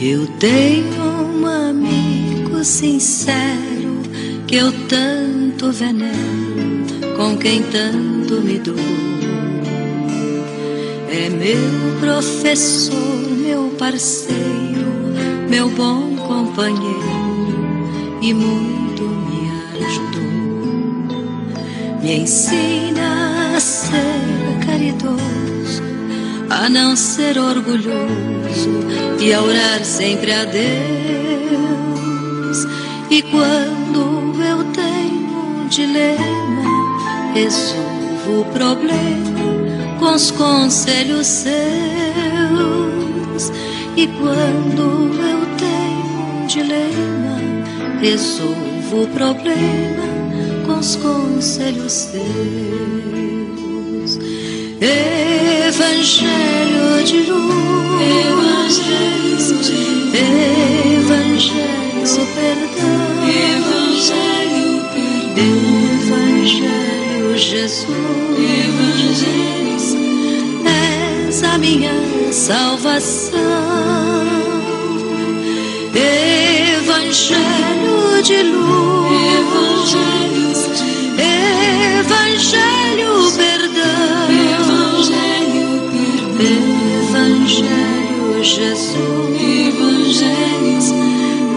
Eu tenho um amigo sincero que eu tanto venero, com quem tanto me dou. É meu professor, meu parceiro, meu bom companheiro e muito me ajudou. Me ensina a ser caridoso, a não ser orgulhoso e a orar sempre a Deus. E quando eu tenho um dilema, resolvo o problema com os conselhos seus. E quando eu tenho um dilema, resolvo o problema com os conselhos seus. Evangelho de luz, Evangelho perdão, Evangelho Jesus, és a minha salvação. Evangelho de luz, Evangelho perdão, Evangelho Jesus,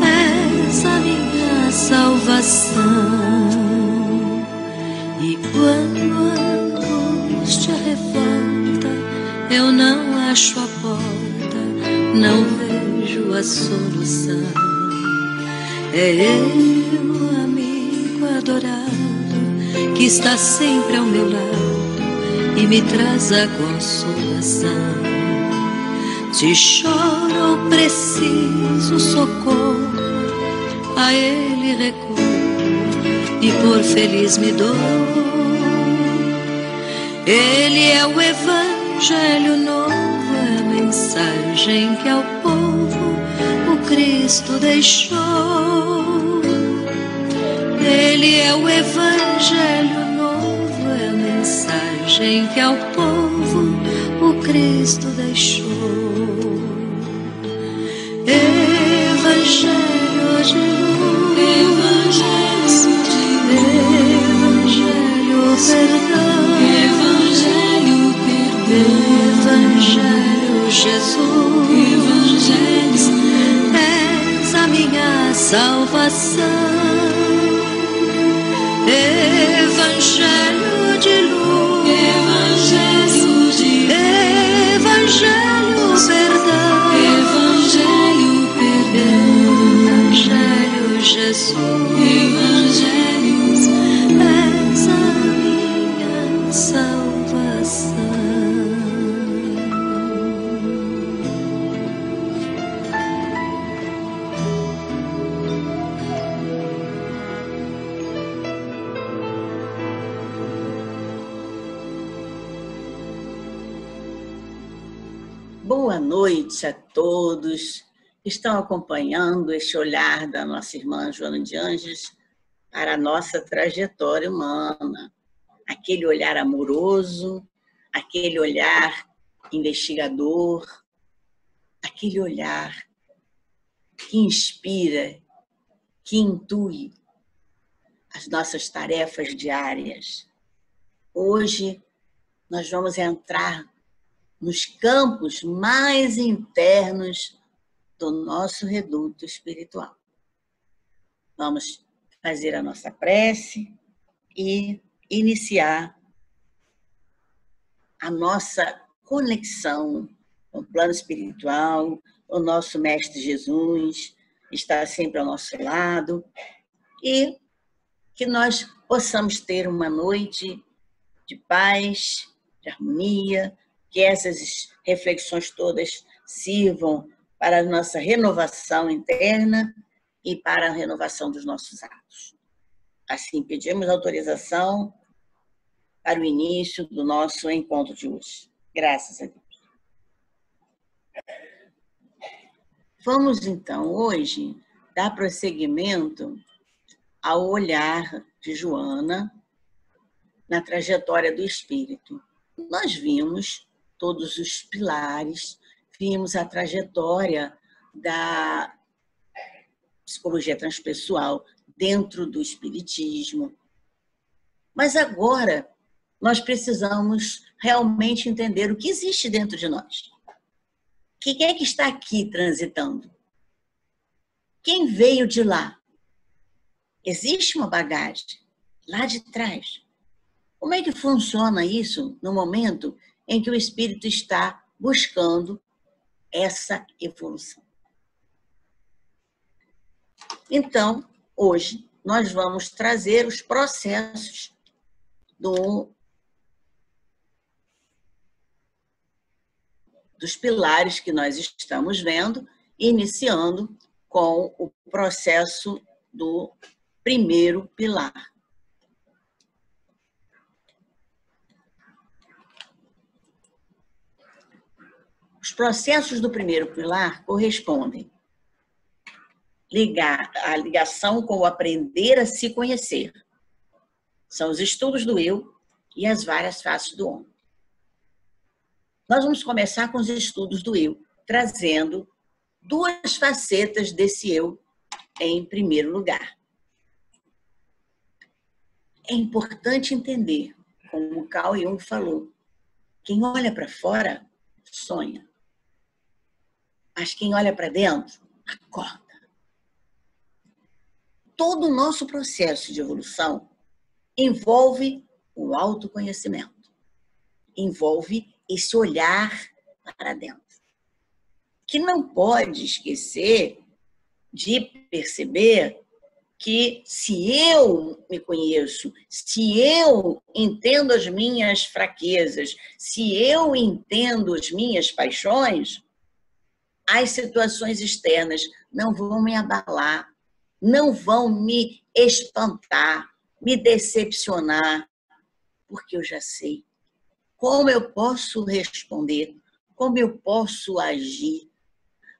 és a minha salvação. E quando a angústia revolta, eu não acho a porta, não vejo a solução. É Ele, o amigo adorado, que está sempre ao meu lado e me traz a consolação. Se choro ou preciso socorro, a Ele recorro e por feliz me dou. Ele é o Evangelho novo, é a mensagem que ao povo o Cristo deixou. Ele é o Evangelho novo, é a mensagem que ao povo o Cristo deixou. Evangelho de luz, Evangelho perdão, Evangelho Jesus, és a minha salvação. Evangelho de luz, Evangelho perdão, Evangelho Jesus, és a minha salvação. Boa noite a todos que estão acompanhando este olhar da nossa irmã Joana de Ângeles para a nossa trajetória humana. Aquele olhar amoroso, aquele olhar investigador, aquele olhar que inspira, que intui as nossas tarefas diárias. Hoje nós vamos entrar nos campos mais internos do nosso reduto espiritual. Vamos fazer a nossa prece e iniciar a nossa conexão com o plano espiritual. O nosso Mestre Jesus está sempre ao nosso lado e que nós possamos ter uma noite de paz, de harmonia, que essas reflexões todas sirvam para a nossa renovação interna e para a renovação dos nossos atos. Assim, pedimos autorização para o início do nosso encontro de hoje. Graças a Deus. Vamos, então, hoje, dar prosseguimento ao olhar de Joana na trajetória do espírito. Nós vimos todos os pilares, vimos a trajetória da psicologia transpessoal, dentro do espiritismo. Mas agora nós precisamos realmente entender o que existe dentro de nós. Quem é que está aqui transitando? Quem veio de lá? Existe uma bagagem lá de trás. Como é que funciona isso no momento em que o espírito está buscando essa evolução? Então, hoje, nós vamos trazer os processos dos pilares que nós estamos vendo, iniciando com o processo do primeiro pilar. Os processos do primeiro pilar correspondem à ligação com o aprender a se conhecer. São os estudos do eu e as várias faces do homem. Nós vamos começar com os estudos do eu, trazendo duas facetas desse eu em primeiro lugar. É importante entender, como o Carl Jung falou, quem olha para fora sonha, mas quem olha para dentro acorda. Todo o nosso processo de evolução envolve o autoconhecimento, envolve esse olhar para dentro, que não pode esquecer de perceber que se eu me conheço, se eu entendo as minhas fraquezas, se eu entendo as minhas paixões, as situações externas não vão me abalar, não vão me espantar, me decepcionar, porque eu já sei como eu posso responder, como eu posso agir,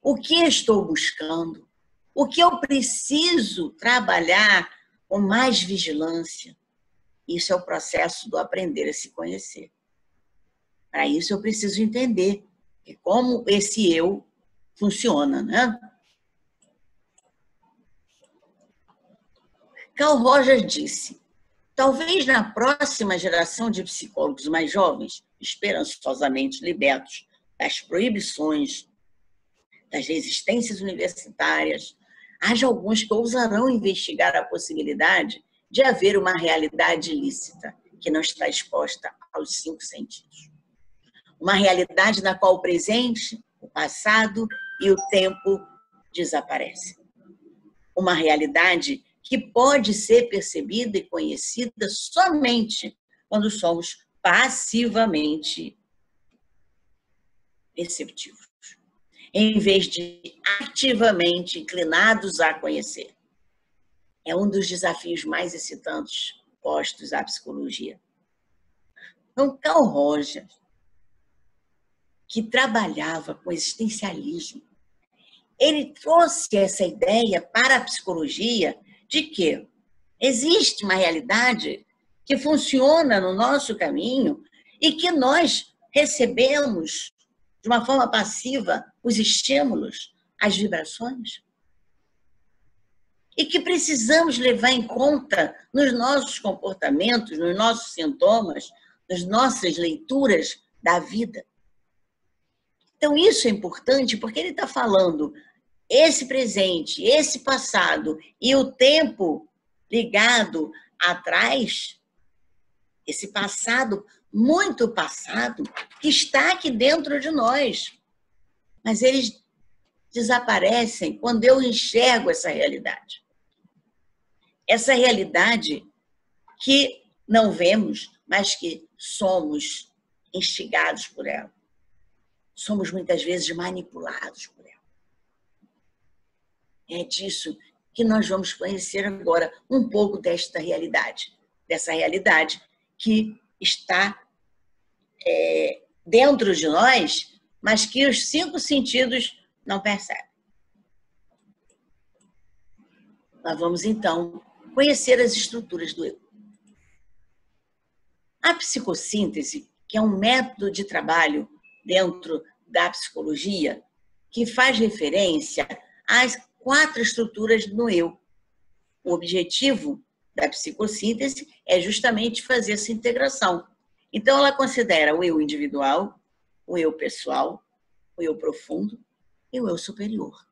o que estou buscando, o que eu preciso trabalhar com mais vigilância. Isso é o processo do aprender a se conhecer. Para isso eu preciso entender como esse eu funciona, né? Carl Rogers disse: talvez na próxima geração de psicólogos mais jovens, esperançosamente libertos das proibições, das resistências universitárias, haja alguns que ousarão investigar a possibilidade de haver uma realidade ilícita que não está exposta aos 5 sentidos. Uma realidade na qual o presente, o passado e o tempo desaparecem. Uma realidade que pode ser percebida e conhecida somente quando somos passivamente perceptivos, em vez de ativamente inclinados a conhecer. É um dos desafios mais excitantes postos à psicologia. Então, Carl Rogers, que trabalhava com existencialismo, ele trouxe essa ideia para a psicologia de que existe uma realidade que funciona no nosso caminho e que nós recebemos de uma forma passiva os estímulos, as vibrações, e que precisamos levar em conta nos nossos comportamentos, nos nossos sintomas, nas nossas leituras da vida. Então, isso é importante porque ele está falando esse presente, esse passado e o tempo ligado atrás, esse passado, muito passado, que está aqui dentro de nós. Mas eles desaparecem quando eu enxergo essa realidade. Essa realidade que não vemos, mas que somos instigados por ela. Somos muitas vezes manipulados por ela. É disso que nós vamos conhecer agora um pouco desta realidade, dessa realidade que está dentro de nós, mas que os 5 sentidos não percebem. Nós vamos, então, conhecer as estruturas do eu. A psicossíntese, que é um método de trabalho dentro da psicologia, que faz referência às 4 estruturas no eu. O objetivo da psicossíntese é justamente fazer essa integração. Então, ela considera o eu individual, o eu pessoal, o eu profundo e o eu superior.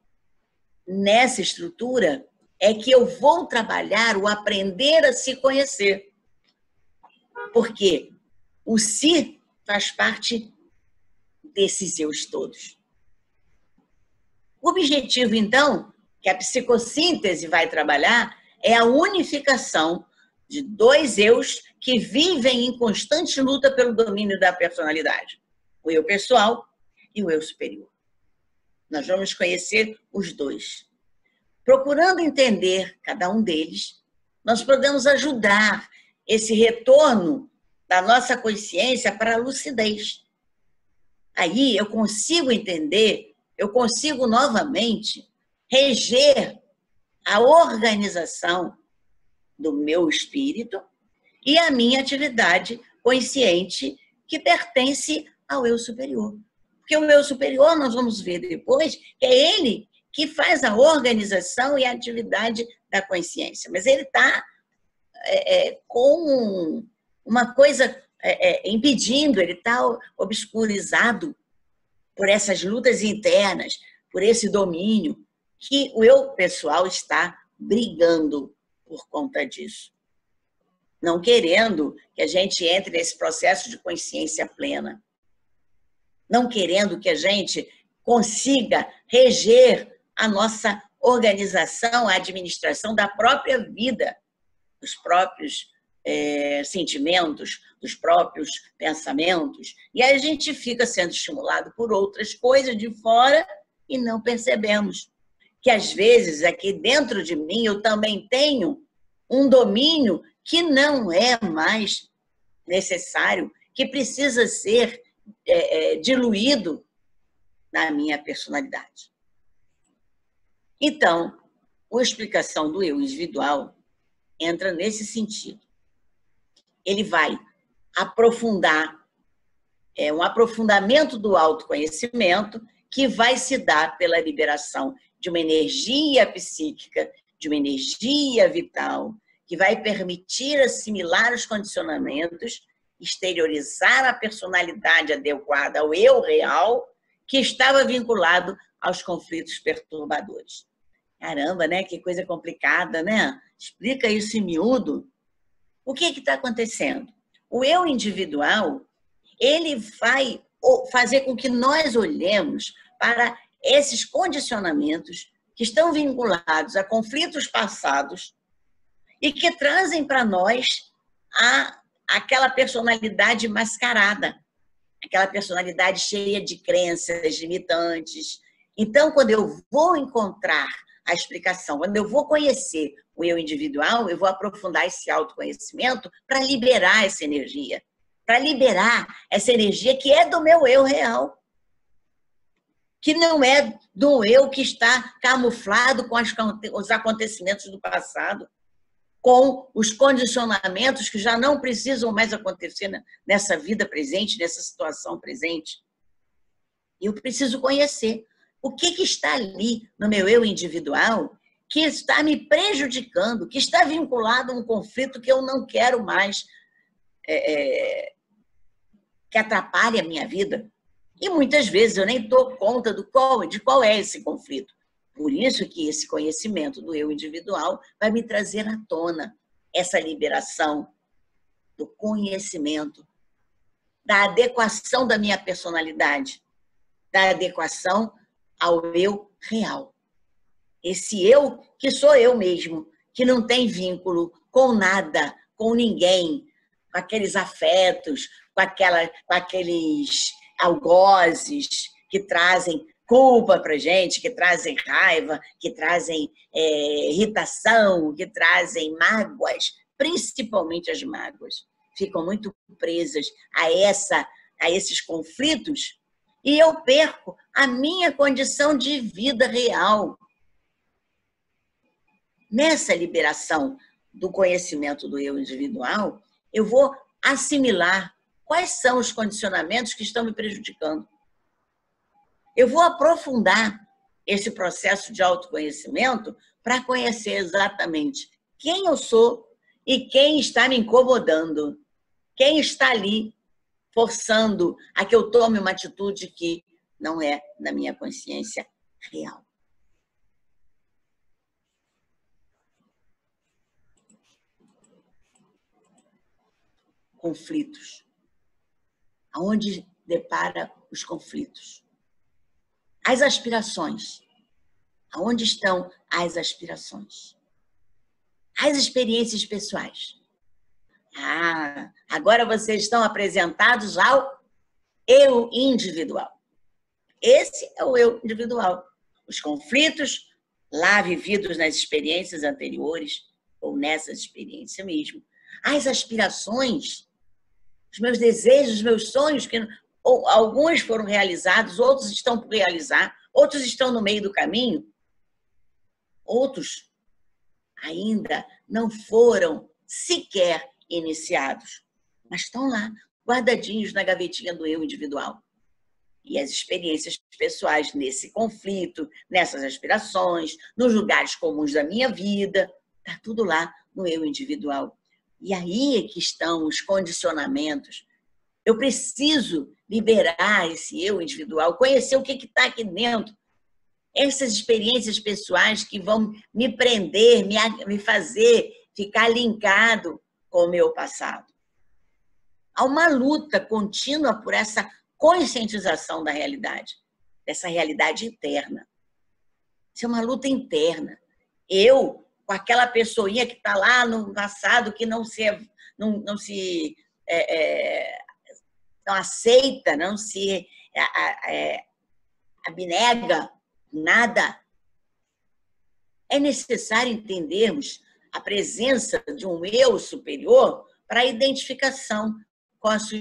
Nessa estrutura é que eu vou trabalhar o aprender a se conhecer. Porque o si faz parte desses eus todos. O objetivo, então, que a psicossíntese vai trabalhar é a unificação de 2 eus que vivem em constante luta pelo domínio da personalidade. O eu pessoal e o eu superior. Nós vamos conhecer os 2. Procurando entender cada um deles, nós podemos ajudar esse retorno da nossa consciência para a lucidez. Aí eu consigo entender, eu consigo novamente reger a organização do meu espírito e a minha atividade consciente que pertence ao eu superior. Porque o eu superior, nós vamos ver depois, que é ele que faz a organização e a atividade da consciência. Mas ele está com uma coisa impedindo, ele está obscurizado por essas lutas internas, por esse domínio, que o eu pessoal está brigando por conta disso. Não querendo que a gente entre nesse processo de consciência plena. Não querendo que a gente consiga reger a nossa organização, a administração da própria vida, dos próprios sentimentos, dos próprios pensamentos. E aí a gente fica sendo estimulado por outras coisas de fora e não percebemos que, às vezes, aqui dentro de mim, eu também tenho um domínio que não é mais necessário, que precisa ser diluído na minha personalidade. Então, a explicação do eu individual entra nesse sentido. Ele vai aprofundar, um aprofundamento do autoconhecimento que vai se dar pela liberação de uma energia psíquica, de uma energia vital, que vai permitir assimilar os condicionamentos, exteriorizar a personalidade adequada ao eu real, que estava vinculado aos conflitos perturbadores. Caramba, né? Que coisa complicada, né? Explica isso em miúdo. O que está acontecendo? O eu individual, ele vai fazer com que nós olhemos para esses condicionamentos que estão vinculados a conflitos passados e que trazem para nós aquela personalidade mascarada, aquela personalidade cheia de crenças limitantes. Então, quando eu vou encontrar a explicação, quando eu vou conhecer o eu individual, eu vou aprofundar esse autoconhecimento para liberar essa energia. Para liberar essa energia que é do meu eu real. Que não é do eu que está camuflado com os acontecimentos do passado, com os condicionamentos que já não precisam mais acontecer nessa vida presente, nessa situação presente. Eu preciso conhecer o que está ali no meu eu individual que está me prejudicando, que está vinculado a um conflito que eu não quero mais, que atrapalhe a minha vida. E muitas vezes eu nem dou conta de qual é esse conflito. Por isso que esse conhecimento do eu individual vai me trazer à tona essa liberação do conhecimento, da adequação da minha personalidade, da adequação ao eu real. Esse eu que sou eu mesmo, que não tem vínculo com nada, com ninguém, com aqueles afetos, com aqueles algozes que trazem culpa para a gente, que trazem raiva, que trazem irritação, que trazem mágoas, principalmente as mágoas. Ficam muito presas a esses conflitos e eu perco a minha condição de vida real. Nessa liberação do conhecimento do eu individual, eu vou assimilar quais são os condicionamentos que estão me prejudicando. Eu vou aprofundar esse processo de autoconhecimento para conhecer exatamente quem eu sou e quem está me incomodando, quem está ali forçando a que eu tome uma atitude que não é da minha consciência real. Conflitos. Aonde depara os conflitos? As aspirações. Aonde estão as aspirações? As experiências pessoais. Agora vocês estão apresentados ao eu individual. Esse é o eu individual. Os conflitos lá vividos nas experiências anteriores ou nessa experiência mesmo. As aspirações, os meus desejos, os meus sonhos, que alguns foram realizados, outros estão por realizar, outros estão no meio do caminho, outros ainda não foram sequer iniciados, mas estão lá, guardadinhos na gavetinha do eu individual. E as experiências pessoais nesse conflito, nessas aspirações, nos lugares comuns da minha vida, está tudo lá no eu individual. E aí é que estão os condicionamentos. Eu preciso liberar esse eu individual, conhecer o que está aqui dentro. Essas experiências pessoais que vão me prender, me fazer ficar linkado com o meu passado. Há uma luta contínua por essa conscientização da realidade, dessa realidade interna. Isso é uma luta interna. Eu, com aquela pessoinha que está lá no passado, que não aceita, não se abnega, nada. É necessário entendermos a presença de um eu superior para a identificação com a sua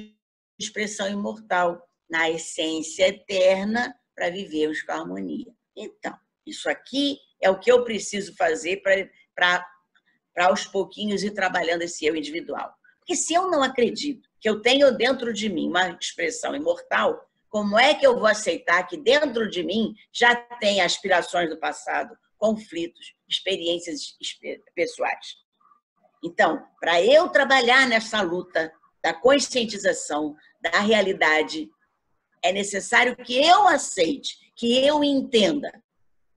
expressão imortal, na essência eterna, para vivermos com harmonia. Então, isso aqui é o que eu preciso fazer para aos pouquinhos ir trabalhando esse eu individual. Porque se eu não acredito que eu tenho dentro de mim uma expressão imortal, como é que eu vou aceitar que dentro de mim já tem aspirações do passado, conflitos, experiências pessoais? Então, para eu trabalhar nessa luta da conscientização da realidade, é necessário que eu aceite, que eu entenda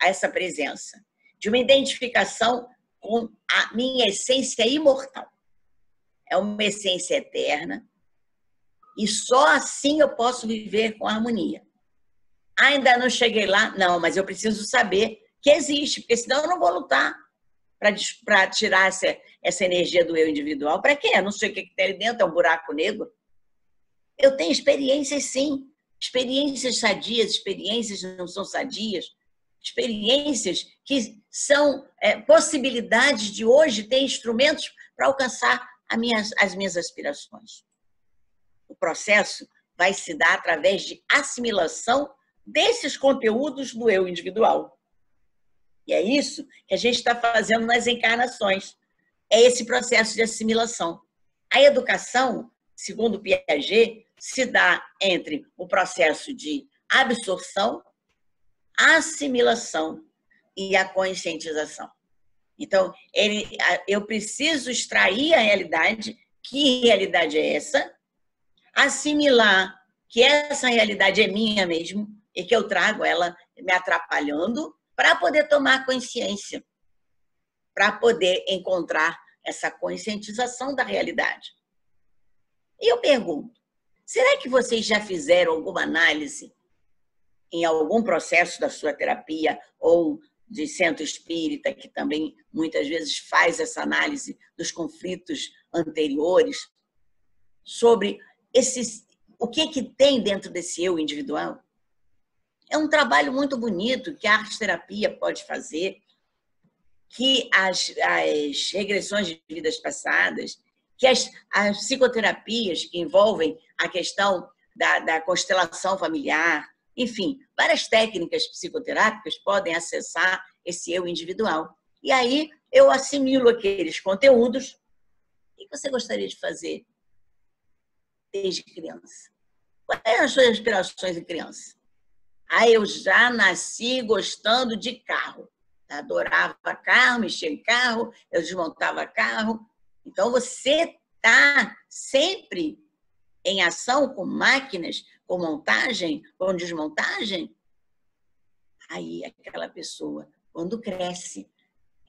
essa presença de uma identificação com a minha essência imortal. É uma essência eterna e só assim eu posso viver com harmonia. Ainda não cheguei lá? Não, mas eu preciso saber que existe, porque senão eu não vou lutar para tirar essa energia do eu individual. Para quê? Eu não sei o que tem ali dentro, é um buraco negro. Eu tenho experiências, sim. Experiências sadias, experiências que não são sadias. Experiências que são possibilidades de hoje ter instrumentos para alcançar as minhas aspirações. O processo vai se dar através de assimilação desses conteúdos do eu individual. E é isso que a gente está fazendo nas encarnações. É esse processo de assimilação. A educação, segundo Piaget, se dá entre o processo de absorção, assimilação e a conscientização. Então, eu preciso extrair a realidade, que realidade é essa, assimilar que essa realidade é minha mesmo e que eu trago ela me atrapalhando para poder tomar consciência, para poder encontrar essa conscientização da realidade. E eu pergunto, será que vocês já fizeram alguma análise em algum processo da sua terapia ou de centro espírita, que também muitas vezes faz essa análise dos conflitos anteriores, sobre o que tem dentro desse eu individual? É um trabalho muito bonito que a arte-terapia pode fazer, que as regressões de vidas passadas, que as psicoterapias que envolvem a questão da constelação familiar, enfim, várias técnicas psicoterápicas podem acessar esse eu individual. E aí eu assimilo aqueles conteúdos. O que você gostaria de fazer desde criança? Quais eram as suas aspirações de criança? Ah, eu já nasci gostando de carro. Adorava carro, mexia em carro, eu desmontava carro. Então, você está sempre em ação com máquinas, com montagem, com desmontagem. Aí, aquela pessoa, quando cresce,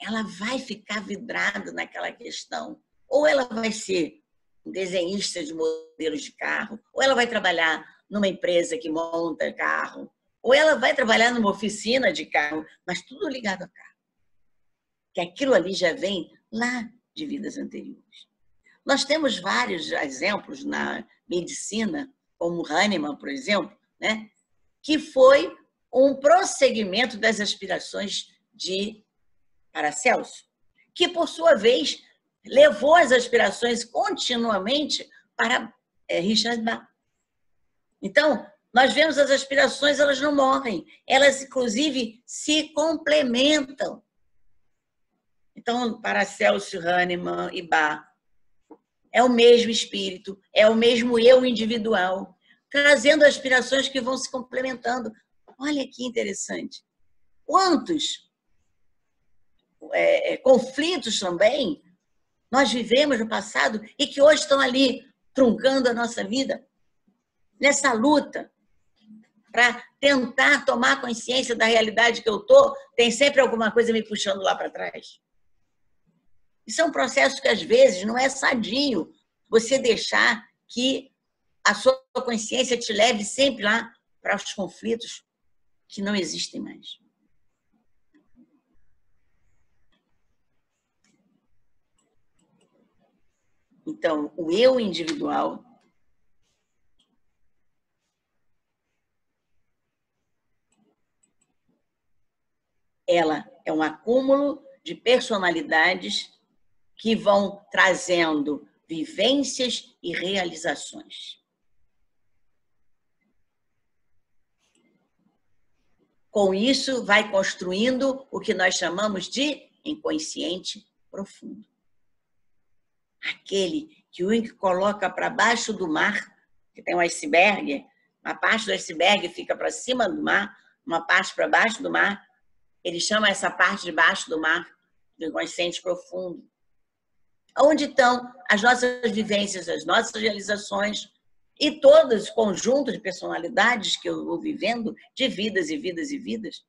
ela vai ficar vidrada naquela questão. Ou ela vai ser um desenhista de modelos de carro, ou ela vai trabalhar numa empresa que monta carro, ou ela vai trabalhar numa oficina de carro, mas tudo ligado a carro. Que aquilo ali já vem lá de vidas anteriores. Nós temos vários exemplos na medicina, como Hahnemann, por exemplo, né? Que foi um prosseguimento das aspirações de Paracelso, que, por sua vez, levou as aspirações continuamente para Richard Bach. Então, nós vemos as aspirações, elas não morrem, elas, inclusive, se complementam. Então, Paracelso, Hahnemann e Bach é o mesmo espírito, é o mesmo eu individual, trazendo aspirações que vão se complementando. Olha que interessante. Quantos conflitos também nós vivemos no passado e que hoje estão ali truncando a nossa vida, nessa luta para tentar tomar consciência da realidade que eu estou, tem sempre alguma coisa me puxando lá para trás. Isso é um processo que, às vezes, não é sadio você deixar que a sua consciência te leve sempre lá para os conflitos que não existem mais. Então, o eu individual ela é um acúmulo de personalidades que vão trazendo vivências e realizações. Com isso, vai construindo o que nós chamamos de inconsciente profundo. Aquele que o que coloca para baixo do mar, que tem um iceberg, uma parte do iceberg fica para cima do mar, uma parte para baixo do mar, ele chama essa parte de baixo do mar do inconsciente profundo. Onde estão as nossas vivências, as nossas realizações e todos os conjuntos de personalidades que eu vou vivendo, de vidas e vidas e vidas.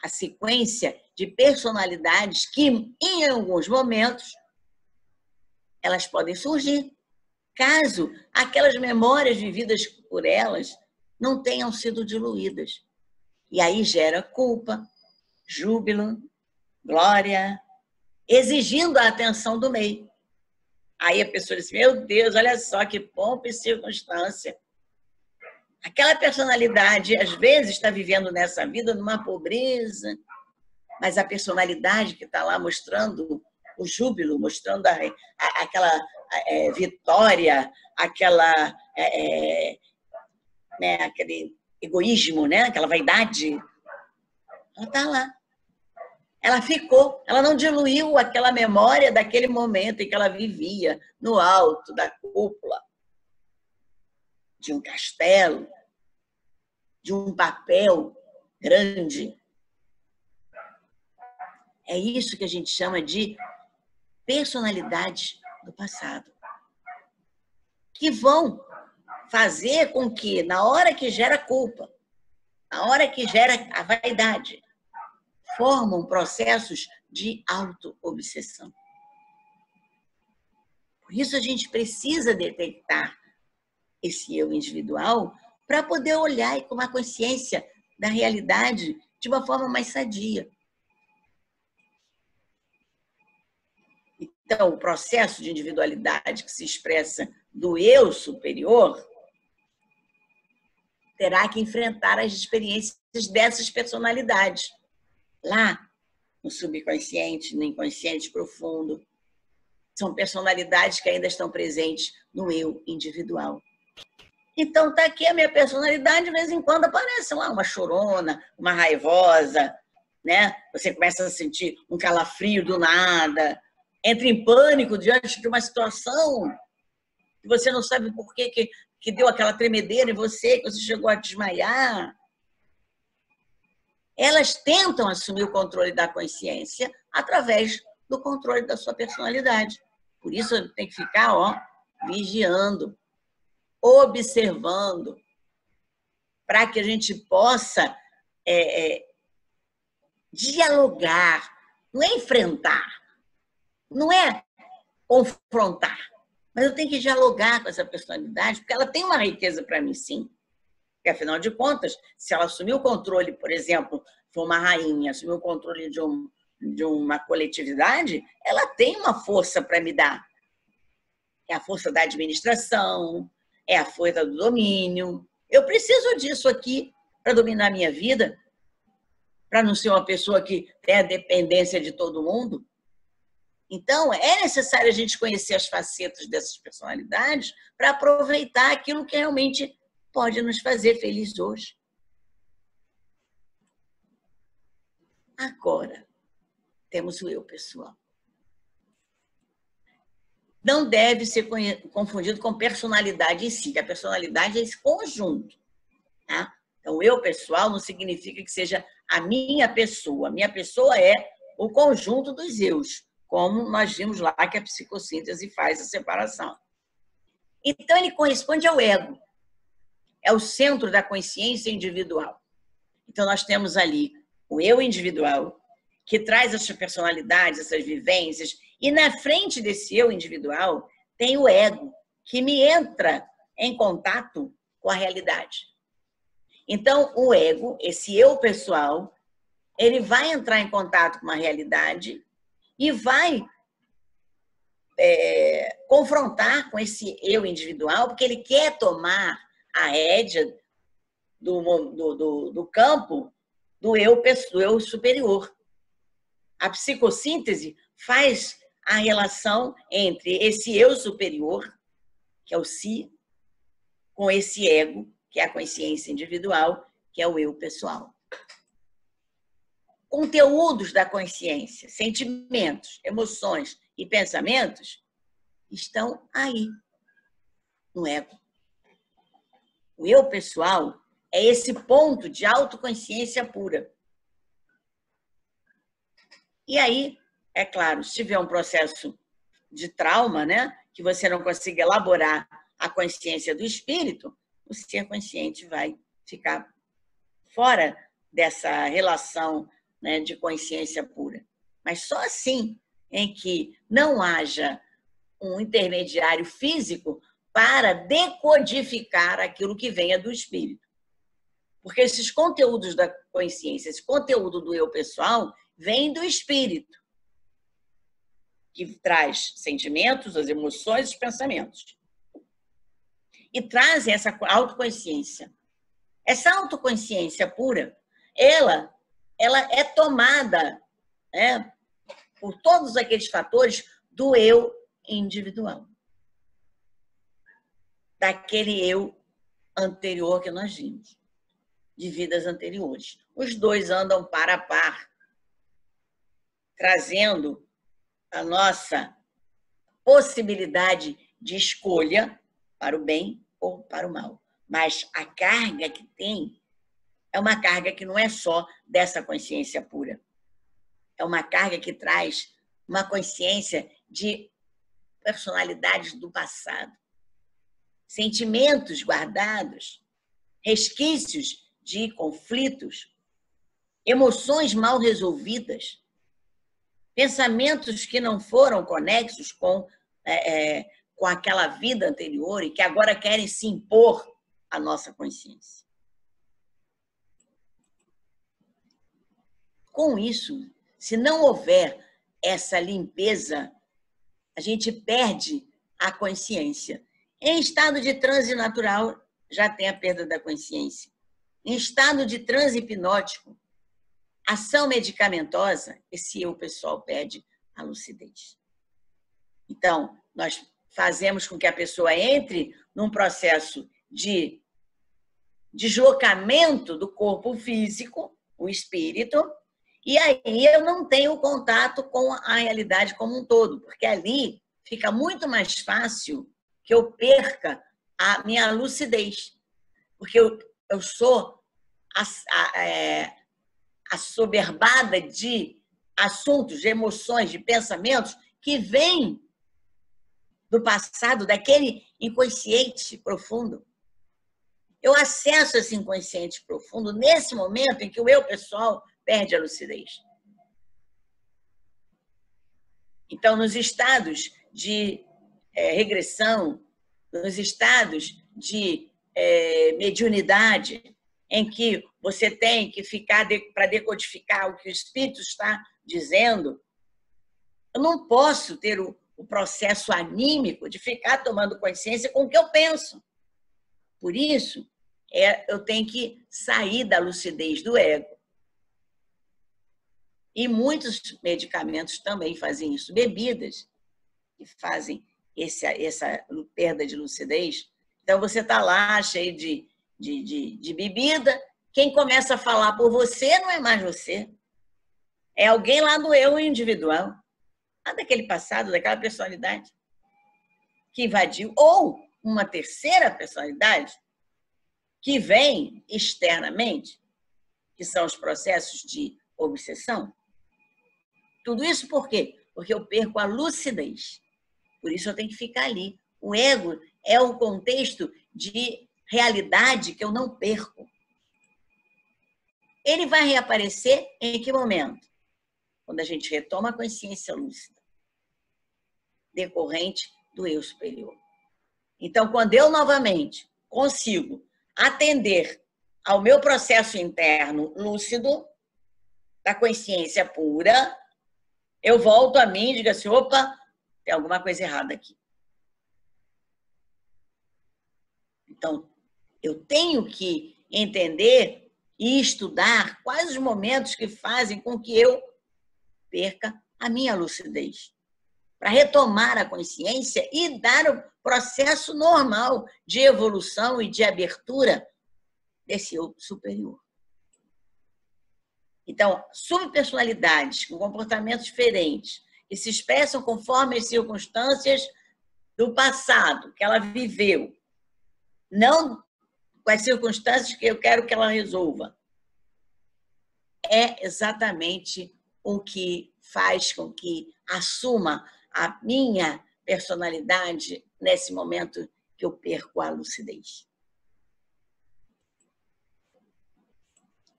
A sequência de personalidades que, em alguns momentos, elas podem surgir, caso aquelas memórias vividas por elas não tenham sido diluídas. E aí gera culpa, júbilo, glória, exigindo a atenção do meio. Aí a pessoa diz, meu Deus, olha só que pompa e circunstância. Aquela personalidade, às vezes, está vivendo nessa vida numa pobreza, mas a personalidade que está lá mostrando o júbilo, mostrando aquela vitória, aquele egoísmo, né? Aquela vaidade, ela está lá. Ela ficou, ela não diluiu aquela memória daquele momento em que ela vivia no alto da cúpula de um castelo, de um papel grande. É isso que a gente chama de personalidades do passado, que vão fazer com que, na hora que gera culpa, na hora que gera a vaidade, formam processos de auto-obsessão. Por isso, a gente precisa detectar esse eu individual para poder olhar e tomar consciência da realidade de uma forma mais sadia. Então, o processo de individualidade que se expressa do eu superior terá que enfrentar as experiências dessas personalidades. Lá, no subconsciente, no inconsciente profundo, são personalidades que ainda estão presentes no eu individual. Então, está aqui a minha personalidade, de vez em quando aparece lá uma chorona, uma raivosa, né? Você começa a sentir um calafrio do nada, entra em pânico diante de uma situação que você não sabe por que que deu aquela tremedeira em você, que você chegou a desmaiar. Elas tentam assumir o controle da consciência através do controle da sua personalidade. Por isso, tem que ficar vigiando, observando, para que a gente possa dialogar, não é enfrentar, não é confrontar, mas eu tenho que dialogar com essa personalidade, porque ela tem uma riqueza para mim, sim. Porque, afinal de contas, se ela assumir o controle, por exemplo, for uma rainha, assumir o controle de uma coletividade, ela tem uma força para me dar. É a força da administração, é a força do domínio. Eu preciso disso aqui para dominar a minha vida, para não ser uma pessoa que tem a dependência de todo mundo. Então, é necessário a gente conhecer as facetas dessas personalidades para aproveitar aquilo que realmente pode nos fazer felizes hoje. Agora, temos o eu pessoal. Não deve ser confundido com personalidade em si, que a personalidade é esse conjunto. Tá? Então, o eu pessoal não significa que seja a minha pessoa. A minha pessoa é o conjunto dos eus, como nós vimos lá que a psicossíntese faz a separação. Então, ele corresponde ao ego. É o centro da consciência individual. Então, nós temos ali o eu individual, que traz essas personalidades, essas vivências, e na frente desse eu individual tem o ego, que me entra em contato com a realidade. Então, o ego, esse eu pessoal, ele vai entrar em contato com a realidade e vai confrontar com esse eu individual, porque ele quer tomar a rédea do campo do eu superior. A psicossíntese faz a relação entre esse eu superior, que é o si, com esse ego, que é a consciência individual, que é o eu pessoal. Conteúdos da consciência, sentimentos, emoções e pensamentos estão aí, no ego. O eu pessoal é esse ponto de autoconsciência pura. E aí, é claro, se tiver um processo de trauma, né, que você não consiga elaborar a consciência do espírito, o ser consciente vai ficar fora dessa relação, né, de consciência pura. Mas só assim em que não haja um intermediário físico para decodificar aquilo que venha do espírito. Porque esses conteúdos da consciência, esse conteúdo do eu pessoal, vem do espírito, que traz sentimentos, as emoções e os pensamentos. E trazem essa autoconsciência. Essa autoconsciência pura, ela é tomada, né, por todos aqueles fatores do eu individual. Daquele eu anterior que nós vimos, de vidas anteriores. Os dois andam par a par, trazendo a nossa possibilidade de escolha para o bem ou para o mal. Mas a carga que tem é uma carga que não é só dessa consciência pura. É uma carga que traz uma consciência de personalidades do passado, sentimentos guardados, resquícios de conflitos, emoções mal resolvidas, pensamentos que não foram conexos com aquela vida anterior e que agora querem se impor à nossa consciência. Com isso, se não houver essa limpeza, a gente perde a consciência. Em estado de transe natural, já tem a perda da consciência. Em estado de transe hipnótico, ação medicamentosa, esse eu pessoal perde a lucidez. Então, nós fazemos com que a pessoa entre num processo de deslocamento do corpo físico, o espírito, e aí eu não tenho contato com a realidade como um todo, porque ali fica muito mais fácil que eu perca a minha lucidez. Porque eu sou assoberbada de assuntos, de emoções, de pensamentos que vêm do passado, daquele inconsciente profundo. Eu acesso esse inconsciente profundo nesse momento em que o eu pessoal perde a lucidez. Então, nos estados de regressão, nos estados de mediunidade, em que você tem que ficar para decodificar o que o espírito está dizendo, eu não posso ter o processo anímico de ficar tomando consciência com o que eu penso. Por isso, eu tenho que sair da lucidez do ego. E muitos medicamentos também fazem isso. Bebidas que fazem essa perda de lucidez. Então, você está lá cheio de bebida, quem começa a falar por você não é mais você. É alguém lá do eu individual, lá daquele passado, daquela personalidade que invadiu, ou uma terceira personalidade que vem externamente, que são os processos de obsessão. Tudo isso por quê? Porque eu perco a lucidez. Por isso eu tenho que ficar ali. O ego é um contexto de realidade que eu não perco. Ele vai reaparecer em que momento? Quando a gente retoma a consciência lúcida, decorrente do eu superior. Então, quando eu novamente consigo atender ao meu processo interno lúcido, da consciência pura, eu volto a mim e digo assim, opa, tem alguma coisa errada aqui. Então, eu tenho que entender e estudar quais os momentos que fazem com que eu perca a minha lucidez, para retomar a consciência e dar o processo normal de evolução e de abertura desse eu superior. Então, subpersonalidades com comportamentos diferentes, que se expressam conforme as circunstâncias do passado que ela viveu, não com as circunstâncias que eu quero que ela resolva. É exatamente o que faz com que assuma a minha personalidade nesse momento que eu perco a lucidez.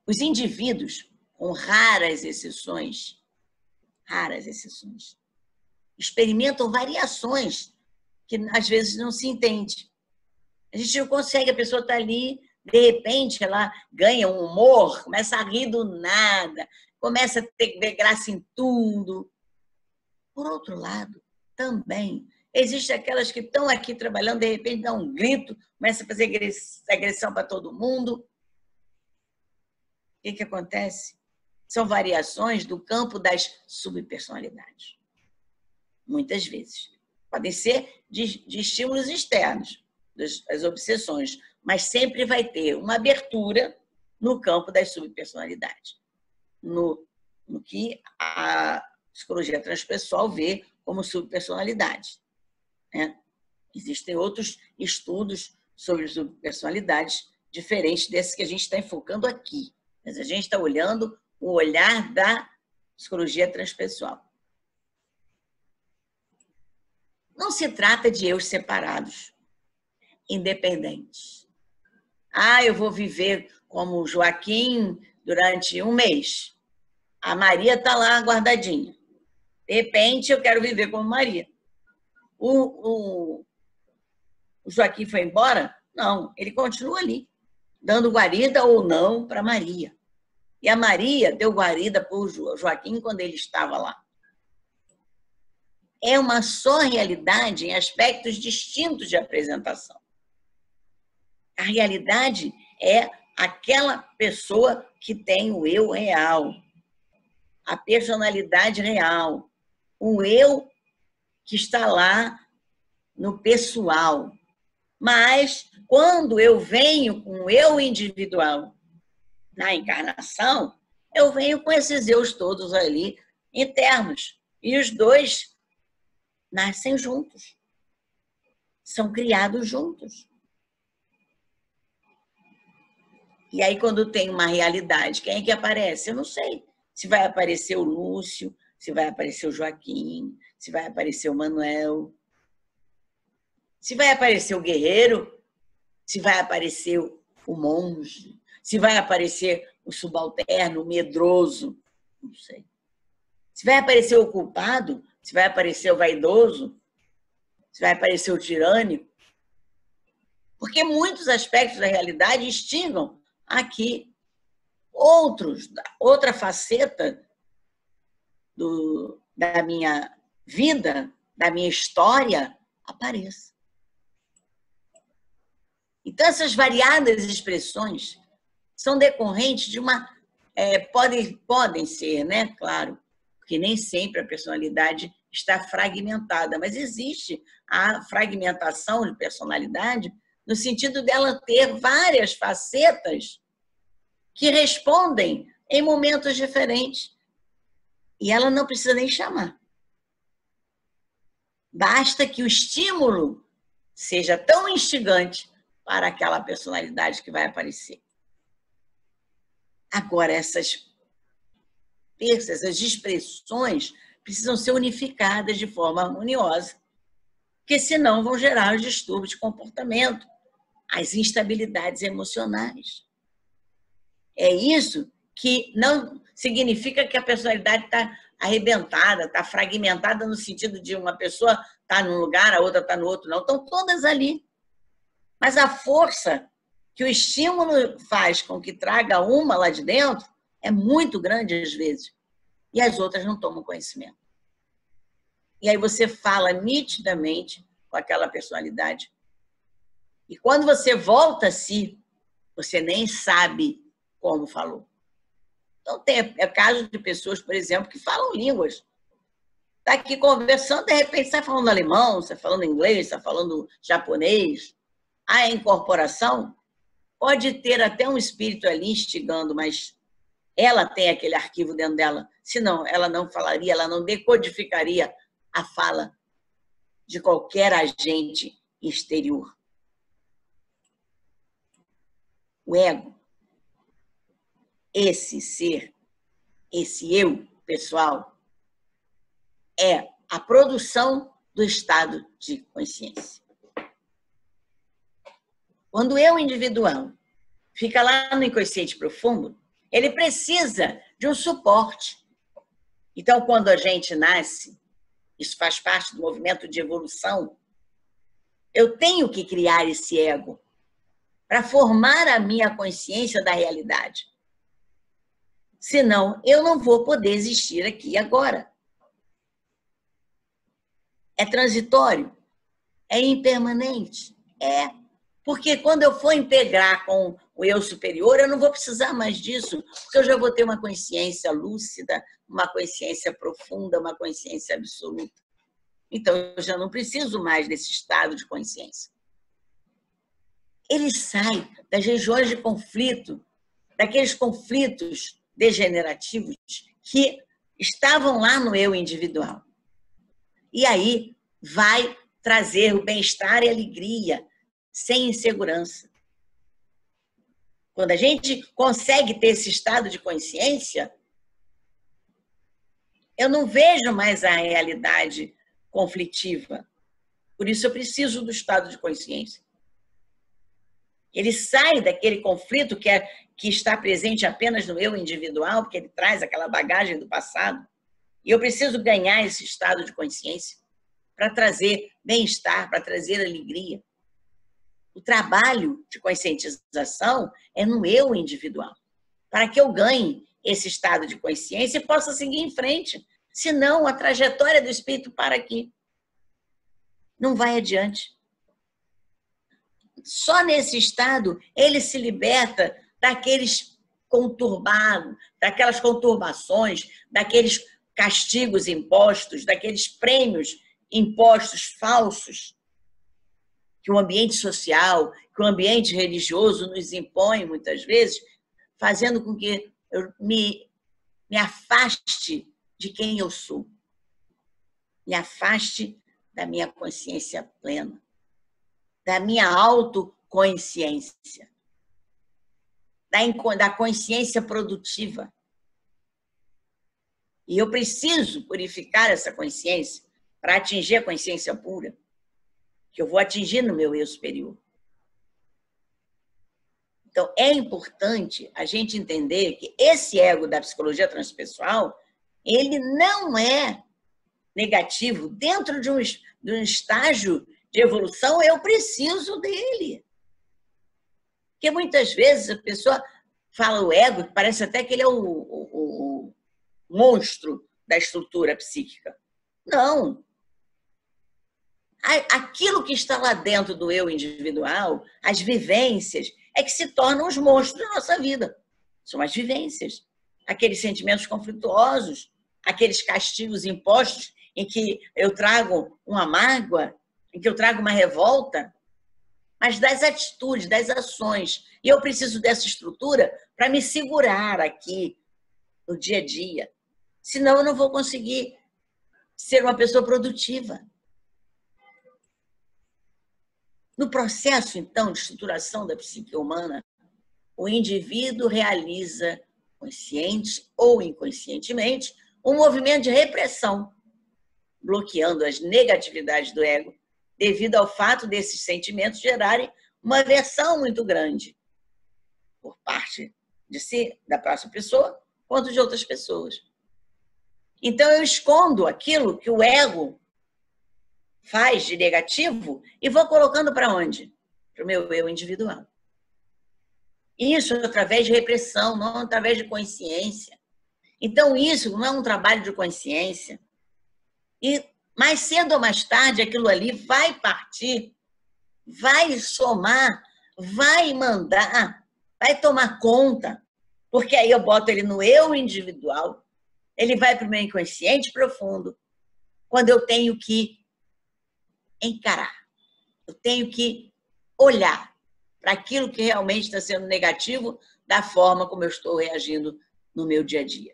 Os indivíduos, com raras exceções, experimentam variações que às vezes não se entende. A gente não consegue, a pessoa está ali, de repente ela ganha um humor, começa a rir do nada, começa a ter graça em tudo. Por outro lado, também, existem aquelas que estão aqui trabalhando, de repente dá um grito, começa a fazer agressão para todo mundo. O que acontece? São variações do campo das subpersonalidades. Muitas vezes. Podem ser de estímulos externos, das obsessões, mas sempre vai ter uma abertura no campo das subpersonalidades, no que a psicologia transpessoal vê como subpersonalidade. Né? Existem outros estudos sobre subpersonalidades diferentes desses que a gente está enfocando aqui, mas a gente está olhando o olhar da psicologia transpessoal. Não se trata de eus separados, independentes. Eu vou viver como Joaquim durante um mês. A Maria está lá guardadinha. De repente, eu quero viver como Maria. O Joaquim foi embora? Não, ele continua ali, dando guarida ou não para Maria. E a Maria deu guarida para o Joaquim quando ele estava lá. É uma só realidade em aspectos distintos de apresentação. A realidade é aquela pessoa que tem o eu real, a personalidade real, o eu que está lá no pessoal. Mas, quando eu venho com o eu individual na encarnação, eu venho com esses eus todos ali internos. E os dois nascem juntos. São criados juntos. E aí, quando tem uma realidade, quem é que aparece? Eu não sei. Se vai aparecer o Lúcio, se vai aparecer o Joaquim, se vai aparecer o Manuel, se vai aparecer o guerreiro, se vai aparecer o monge, se vai aparecer o subalterno, o medroso, não sei. Se vai aparecer o culpado, se vai aparecer o vaidoso, se vai aparecer o tirânico. Porque muitos aspectos da realidade instigam aqui outra faceta da minha vida, da minha história, apareça. Então, essas variadas expressões são decorrentes de uma... podem ser, né? Claro, porque nem sempre a personalidade está fragmentada, mas existe a fragmentação de personalidade no sentido dela ter várias facetas que respondem em momentos diferentes. E ela não precisa nem chamar. Basta que o estímulo seja tão instigante para aquela personalidade que vai aparecer. Agora, essas expressões precisam ser unificadas de forma harmoniosa, porque senão vão gerar os distúrbios de comportamento, as instabilidades emocionais. É isso que não significa que a personalidade está arrebentada, está fragmentada no sentido de uma pessoa estar num lugar, a outra está no outro, não. Estão todas ali. Mas a força que o estímulo faz com que traga uma lá de dentro é muito grande às vezes. E as outras não tomam conhecimento. E aí você fala nitidamente com aquela personalidade. E quando você volta a si, você nem sabe como falou. Então, é caso de pessoas, por exemplo, que falam línguas. Está aqui conversando, de repente está falando alemão, está falando inglês, está falando japonês. A incorporação pode ter até um espírito ali instigando, mas ela tem aquele arquivo dentro dela. Senão, ela não falaria, ela não decodificaria a fala de qualquer agente exterior. O ego, esse ser, esse eu pessoal, é a produção do estado de consciência. Quando o eu individual fica lá no inconsciente profundo, ele precisa de um suporte. Então, quando a gente nasce, isso faz parte do movimento de evolução, eu tenho que criar esse ego para formar a minha consciência da realidade. Senão, eu não vou poder existir aqui e agora. É transitório? É impermanente? É. Porque quando eu for integrar com o eu superior, eu não vou precisar mais disso, porque eu já vou ter uma consciência lúcida, uma consciência profunda, uma consciência absoluta. Então, eu já não preciso mais desse estado de consciência. Ele sai das regiões de conflito, daqueles conflitos degenerativos que estavam lá no eu individual. E aí vai trazer o bem-estar e alegria, sem insegurança. Quando a gente consegue ter esse estado de consciência, eu não vejo mais a realidade conflitiva. Por isso eu preciso do estado de consciência. Ele sai daquele conflito que está presente apenas no eu individual, porque ele traz aquela bagagem do passado. E eu preciso ganhar esse estado de consciência para trazer bem-estar, para trazer alegria. O trabalho de conscientização é no eu individual, para que eu ganhe esse estado de consciência e possa seguir em frente. Senão, a trajetória do espírito para aqui. Não vai adiante. Só nesse estado ele se liberta daqueles conturbados, daquelas conturbações, daqueles castigos impostos, daqueles prêmios impostos falsos que o ambiente social, que o ambiente religioso nos impõe muitas vezes, fazendo com que eu me afaste de quem eu sou, me afaste da minha consciência plena, da minha autoconsciência, da consciência produtiva. E eu preciso purificar essa consciência para atingir a consciência pura, que eu vou atingir no meu eu superior. Então, é importante a gente entender que esse ego da psicologia transpessoal, ele não é negativo. Dentro de um estágio de evolução, eu preciso dele. Porque muitas vezes a pessoa fala o ego, parece até que ele é o monstro da estrutura psíquica. Não. Aquilo que está lá dentro do eu individual, as vivências, é que se tornam os monstros da nossa vida. São as vivências. Aqueles sentimentos conflituosos, aqueles castigos impostos em que eu trago uma mágoa, em que eu trago uma revolta, mas das atitudes, das ações. E eu preciso dessa estrutura para me segurar aqui no dia a dia. Senão eu não vou conseguir ser uma pessoa produtiva. No processo, então, de estruturação da psique humana, o indivíduo realiza, consciente ou inconscientemente, um movimento de repressão, bloqueando as negatividades do ego, devido ao fato desses sentimentos gerarem uma aversão muito grande por parte de si, da próxima pessoa, quanto de outras pessoas. Então, eu escondo aquilo que o ego faz de negativo e vou colocando para onde? Para o meu eu individual. Isso através de repressão, não através de consciência. Então, isso não é um trabalho de consciência. E mais cedo ou mais tarde, aquilo ali vai partir, vai somar, vai mandar, vai tomar conta, porque aí eu boto ele no eu individual, ele vai para o meu inconsciente profundo, quando eu tenho que encarar, eu tenho que olhar para aquilo que realmente está sendo negativo da forma como eu estou reagindo no meu dia a dia.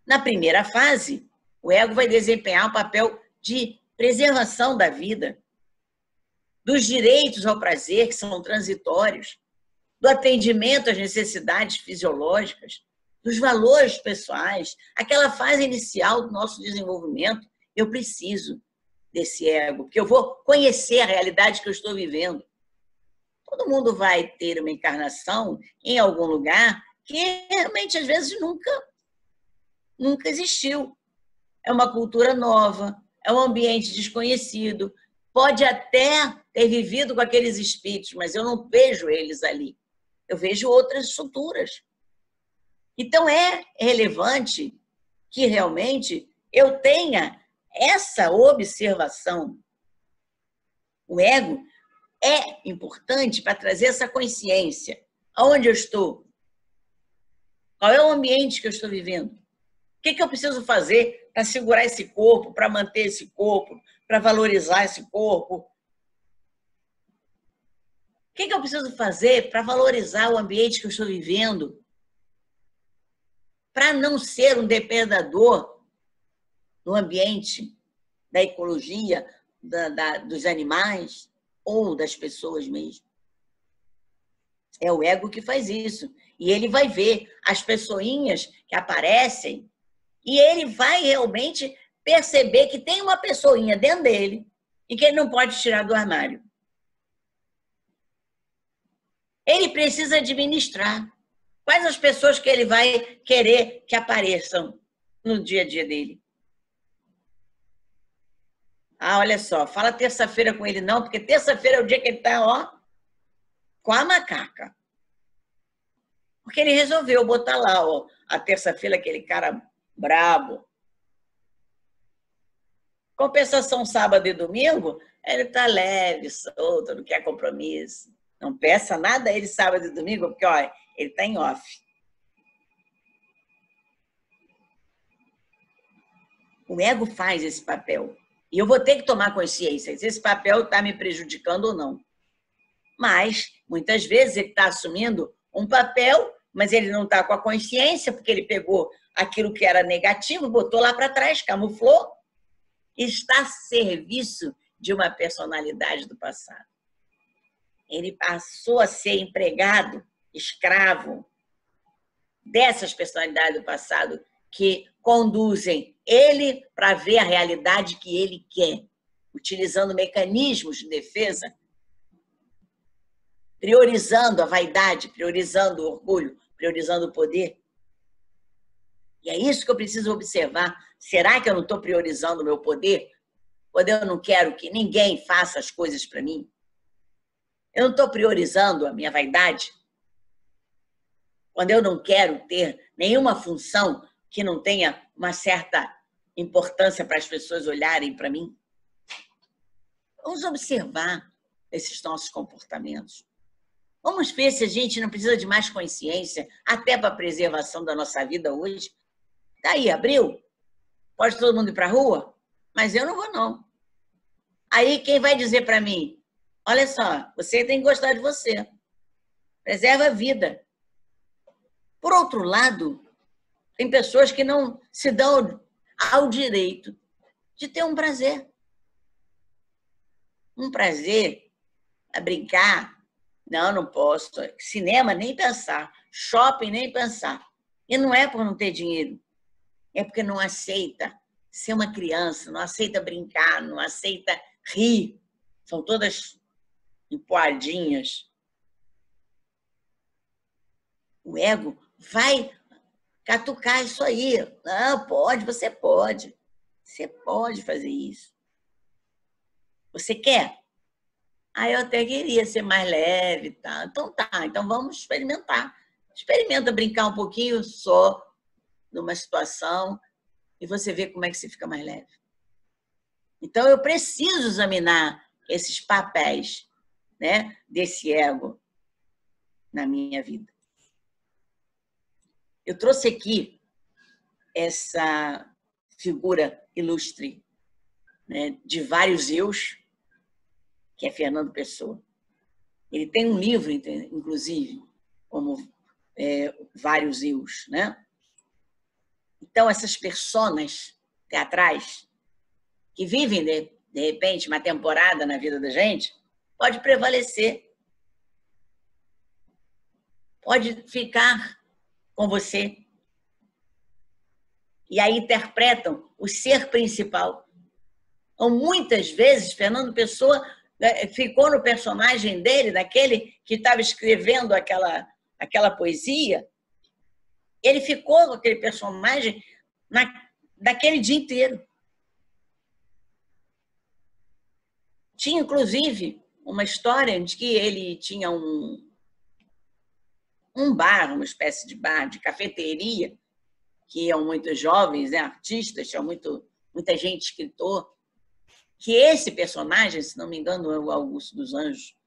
Na primeira fase, o ego vai desempenhar um papel de preservação da vida, dos direitos ao prazer, que são transitórios, do atendimento às necessidades fisiológicas, dos valores pessoais, aquela fase inicial do nosso desenvolvimento. Eu preciso desse ego, porque eu vou conhecer a realidade que eu estou vivendo. Todo mundo vai ter uma encarnação em algum lugar que realmente, às vezes, nunca existiu. É uma cultura nova, é um ambiente desconhecido, pode até ter vivido com aqueles espíritos, mas eu não vejo eles ali. Eu vejo outras estruturas. Então, é relevante que realmente eu tenha essa observação. O ego é importante para trazer essa consciência. Aonde eu estou? Qual é o ambiente que eu estou vivendo? O que eu preciso fazer para segurar esse corpo, para manter esse corpo, para valorizar esse corpo? O que eu preciso fazer para valorizar o ambiente que eu estou vivendo? Para não ser um depredador no ambiente, da ecologia, dos animais ou das pessoas mesmo. É o ego que faz isso. E ele vai ver as pessoinhas que aparecem e ele vai realmente perceber que tem uma pessoinha dentro dele e que ele não pode tirar do armário. Ele precisa administrar. Quais as pessoas que ele vai querer que apareçam no dia a dia dele? Ah, olha só, fala terça-feira com ele não, porque terça-feira é o dia que ele está, ó, com a macaca. Porque ele resolveu botar lá, ó, a terça-feira, aquele cara brabo. Compensação sábado e domingo, ele está leve, solto, não quer compromisso. Não peça nada a ele sábado e domingo, porque, ó, ele está em off. O ego faz esse papel. E eu vou ter que tomar consciência se esse papel está me prejudicando ou não. Mas, muitas vezes, ele está assumindo um papel, mas ele não está com a consciência, porque ele pegou aquilo que era negativo, botou lá para trás, camuflou, e está a serviço de uma personalidade do passado. Ele passou a ser empregado escravo dessas personalidades do passado que conduzem ele para ver a realidade que ele quer, utilizando mecanismos de defesa, priorizando a vaidade, priorizando o orgulho, priorizando o poder. E é isso que eu preciso observar. Será que eu não estou priorizando o meu poder? Quando eu não quero que ninguém faça as coisas para mim? Eu não estou priorizando a minha vaidade? Quando eu não quero ter nenhuma função que não tenha uma certa importância para as pessoas olharem para mim? Vamos observar esses nossos comportamentos. Vamos ver se a gente não precisa de mais consciência, até para a preservação da nossa vida hoje. Daí, abriu? Pode todo mundo ir para a rua? Mas eu não vou, não. Aí, quem vai dizer para mim? Olha só, você tem que gostar de você. Preserva a vida. Por outro lado, tem pessoas que não se dão ao direito de ter um prazer. Um prazer a brincar. Não posso. Cinema, nem pensar. Shopping, nem pensar. E não é por não ter dinheiro. É porque não aceita ser uma criança, não aceita brincar, não aceita rir. São todas empoadinhas. O ego vai catucar isso aí. Não, pode, você pode. Você pode fazer isso. Você quer? Eu até queria ser mais leve, tá? Então tá, então vamos experimentar. Experimenta brincar um pouquinho só numa situação e você vê como é que você fica mais leve. Então eu preciso examinar esses papéis, né, desse ego na minha vida. Eu trouxe aqui essa figura ilustre, né, de vários eus, que é Fernando Pessoa. Ele tem um livro, inclusive, como Vários Eus, né? Então, essas personas teatrais que vivem, de repente, uma temporada na vida da gente, pode prevalecer. Pode ficar com você. E aí interpretam o ser principal. Então, muitas vezes, Fernando Pessoa ficou no personagem dele, daquele que estava escrevendo aquela poesia, ele ficou com aquele personagem daquele dia inteiro. Tinha, inclusive, uma história de que ele tinha um bar, uma espécie de bar, de cafeteria, que iam muitos jovens, né, artistas, tinha muita gente, escritor, que esse personagem, se não me engano, é o Augusto dos Anjos,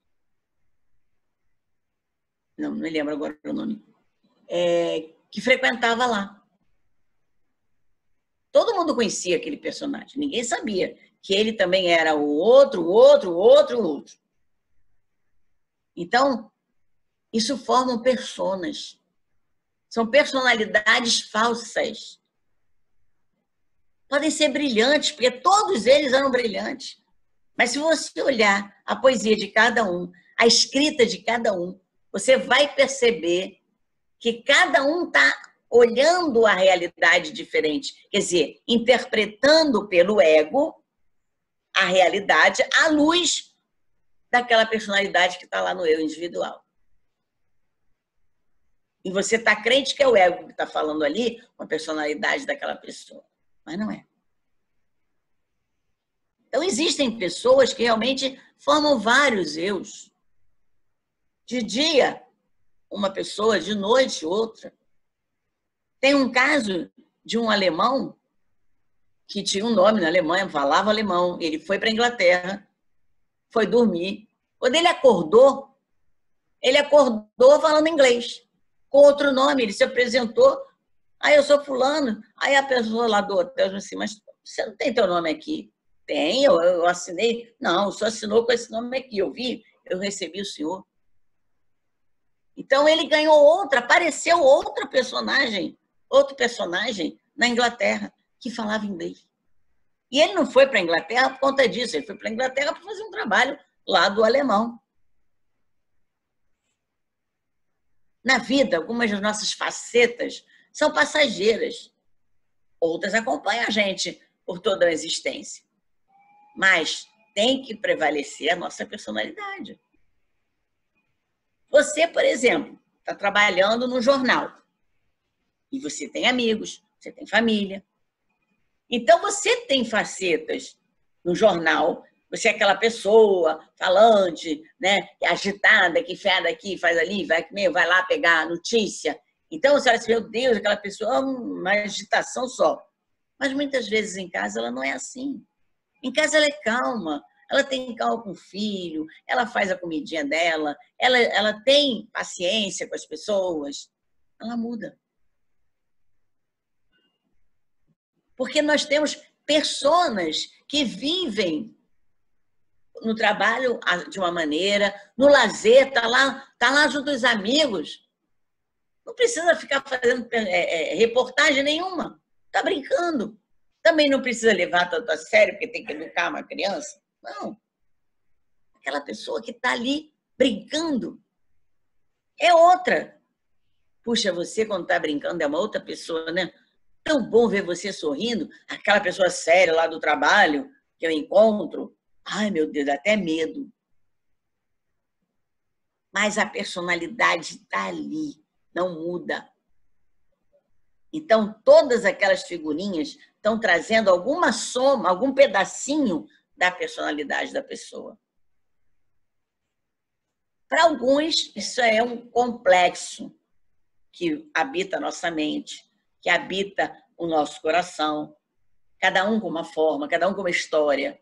não me lembro agora o nome, que frequentava lá. Todo mundo conhecia aquele personagem, ninguém sabia que ele também era o outro. Então, isso formam personas. São personalidades falsas. Podem ser brilhantes, porque todos eles eram brilhantes. Mas se você olhar a poesia de cada um, a escrita de cada um, você vai perceber que cada um está olhando a realidade diferente. Quer dizer, interpretando pelo ego a realidade à luz daquela personalidade que está lá no eu individual. E você está crente que é o ego que está falando ali, com a personalidade daquela pessoa. Mas não é. Então, existem pessoas que realmente formam vários eus. De dia, uma pessoa, de noite, outra. Tem um caso de um alemão que tinha um nome na Alemanha, falava alemão. Ele foi para a Inglaterra, foi dormir. Quando ele acordou falando inglês, com outro nome. Ele se apresentou. Eu sou fulano. Aí a pessoa lá do hotel disse assim, mas você não tem teu nome aqui? Tem, eu assinei. Não, o senhor assinou com esse nome aqui. Eu recebi o senhor. Então, ele ganhou apareceu outro personagem na Inglaterra, que falava inglês. E ele não foi para a Inglaterra por conta disso, ele foi para a Inglaterra para fazer um trabalho lá do alemão. na vida, algumas das nossas facetas são passageiras. Outras acompanham a gente por toda a existência. Mas tem que prevalecer a nossa personalidade. Você, por exemplo, está trabalhando no jornal. E você tem amigos, você tem família. Então, você tem facetas no jornal. Você é aquela pessoa falante, né, agitada, que enfiada aqui, faz ali, vai lá pegar a notícia. Então, você olha assim, meu Deus, aquela pessoa é uma agitação só. Mas muitas vezes em casa ela não é assim. Em casa ela é calma, ela tem calma com o filho, ela faz a comidinha dela, ela tem paciência com as pessoas. Ela muda. Porque nós temos personas que vivem no trabalho de uma maneira, no lazer, tá lá junto aos amigos. Não precisa ficar fazendo reportagem nenhuma. Está brincando. Também não precisa levar tanto a sério, porque tem que educar uma criança. Não. Aquela pessoa que está ali brincando é outra. Puxa, você quando está brincando é uma outra pessoa, né? Tão bom ver você sorrindo. Aquela pessoa séria lá do trabalho que eu encontro. Ai, meu Deus, dá até medo. Mas a personalidade está ali, não muda. Então, todas aquelas figurinhas estão trazendo alguma soma, algum pedacinho da personalidade da pessoa. Para alguns, isso é um complexo que habita a nossa mente, que habita o nosso coração. Cada um com uma forma, cada um com uma história,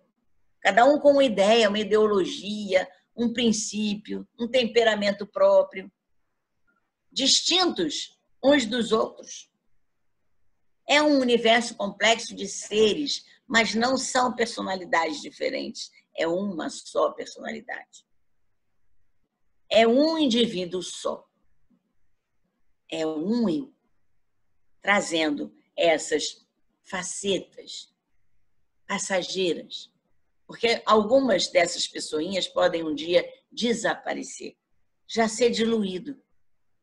cada um com uma ideia, uma ideologia, um princípio, um temperamento próprio, distintos uns dos outros. É um universo complexo de seres, mas não são personalidades diferentes. É uma só personalidade. É um indivíduo só. É um eu, trazendo essas facetas passageiras. Porque algumas dessas pessoinhas podem um dia desaparecer, já ser diluído.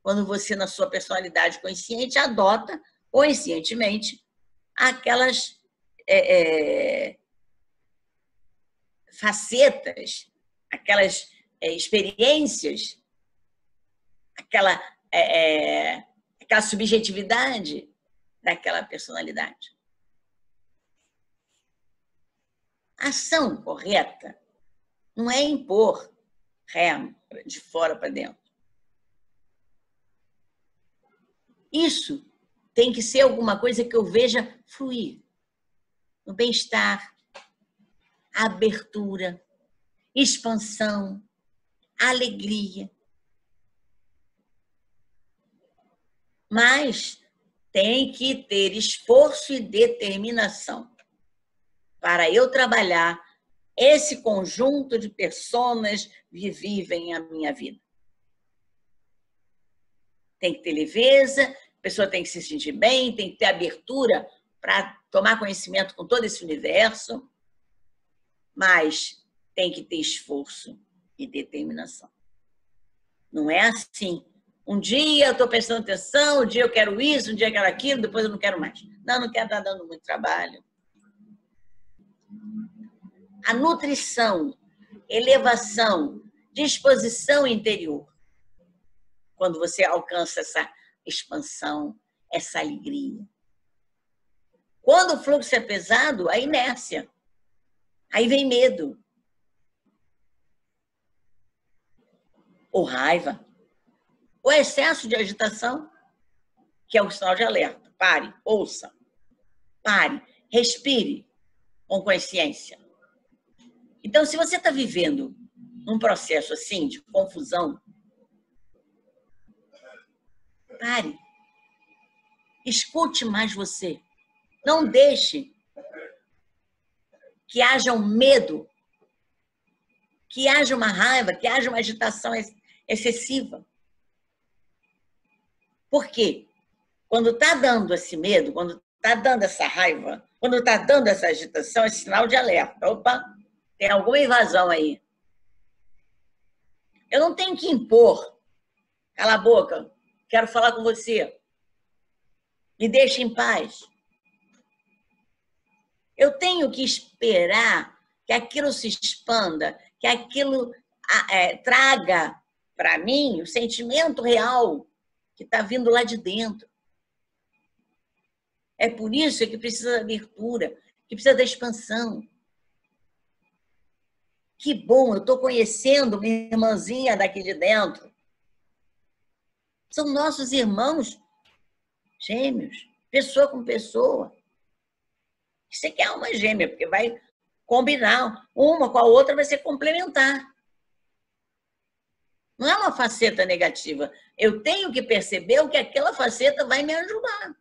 Quando você, na sua personalidade consciente, adota conscientemente aquelas facetas, aquelas experiências, aquela subjetividade daquela personalidade. A ação correta não é impor regra de fora para dentro. Isso tem que ser alguma coisa que eu veja fluir. No bem-estar, abertura, expansão, alegria. Mas tem que ter esforço e determinação para eu trabalhar esse conjunto de personas que vivem a minha vida. Tem que ter leveza, a pessoa tem que se sentir bem, tem que ter abertura para tomar conhecimento com todo esse universo, mas tem que ter esforço e determinação. Não é assim. Um dia eu estou prestando atenção, um dia eu quero isso, um dia eu quero aquilo, depois eu não quero mais. Não quero estar dando muito trabalho. A nutrição, elevação, disposição interior. Quando você alcança essa expansão, essa alegria. Quando o fluxo é pesado, a inércia. Aí vem medo. Ou raiva. Ou excesso de agitação, que é um sinal de alerta. Pare, ouça. Pare, respire com consciência. Então, se você está vivendo um processo assim de confusão, pare. Escute mais você. Não deixe que haja um medo, que haja uma raiva, que haja uma agitação excessiva. Por quê? Quando está dando esse medo, quando está dando essa raiva, quando está dando essa agitação, é sinal de alerta. Opa, tem alguma invasão aí. Eu não tenho que impor. Cala a boca. quero falar com você. Me deixe em paz. Eu tenho que esperar que aquilo se expanda, que aquilo traga para mim o sentimento real que está vindo lá de dentro. É por isso que precisa da abertura, que precisa da expansão. Que bom, eu estou conhecendo minha irmãzinha daqui de dentro. São nossos irmãos gêmeos, pessoa com pessoa. Você quer uma gêmea, porque vai combinar. Uma com a outra vai ser complementar. Não é uma faceta negativa. Eu tenho que perceber o que aquela faceta vai me ajudar.